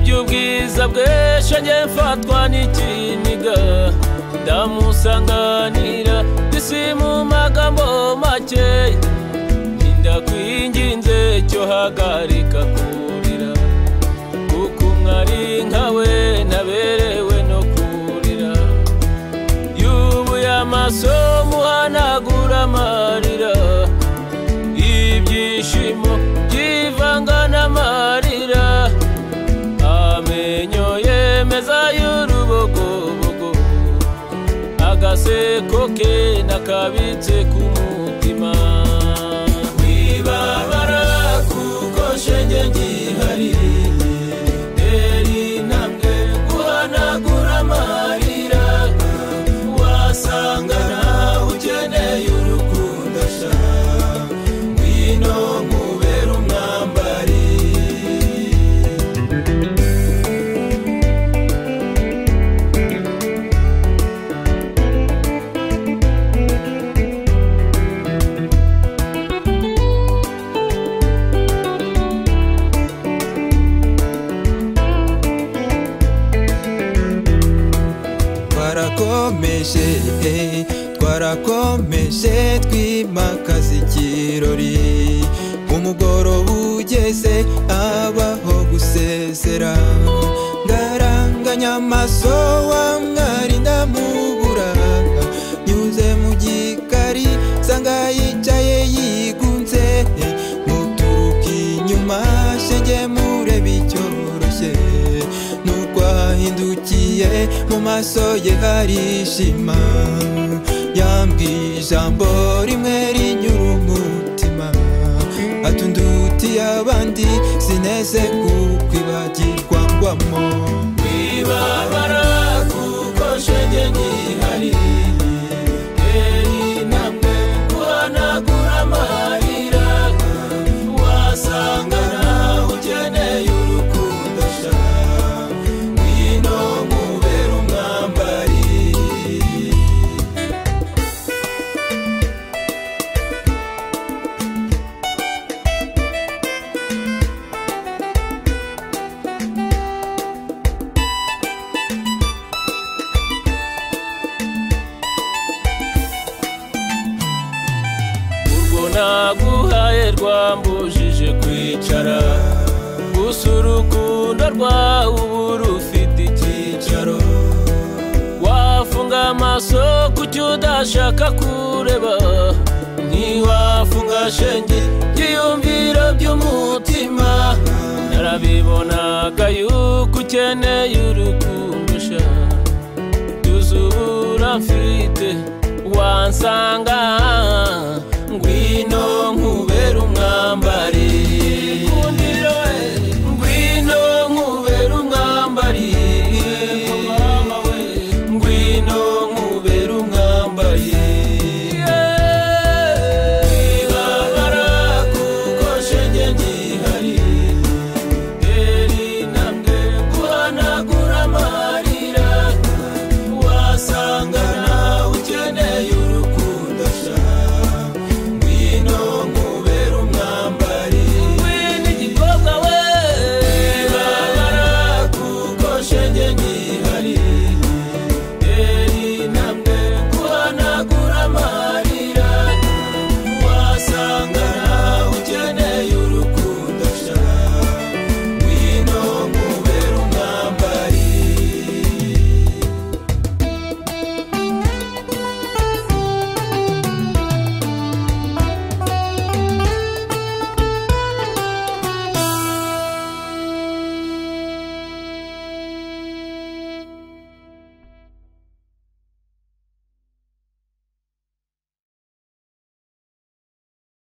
iby'ubwiza bw'ejo njye mfatwa n'ikiniga ndamusanganira isi mu magambo make ndakwinginze cyo hagarika kurira kuko mwari nkawe naberewe no kurira yubuye amaso muhanagura amarira ibyishimo byivanga n'amarira amenyo yemeza y'urubogobogo agaseko ke nakabitse ku mutima wibabara kuko shenge ngihari eri namwe guhanagura amarira wasanga nawe ukeneye urukundo sha ngwino nkubera umwambari twarakomeje twimakaza ikirori umugoroba ugeze abaho gusezera ngaranganya amaso wa mwari ndamubura nyuze mu gikari sanga yicaye yigunze muturuka inyuma shenge mureba icyoroshye nuko ahindukiye mu maso ye harishima yambwiye ijambo rimwe rinyura umutima atundutiye abandi sineze kukwibagirwa ngwamo wibabara kuko shenge ngihari eri namwe guhanagura amarira wasanga nawe ukeneye urukundo sha ngwino nkubera umwambari naguhaye rwambujije kwicara gusa urukundo rwawe ubu rufite icyicaro wafunga amaso kuki udashaka kureba ntiwafunga shenge byiyumviro by'umutima narabibonaga yuko ukeneye urukundo sha byuzura mfite wansanga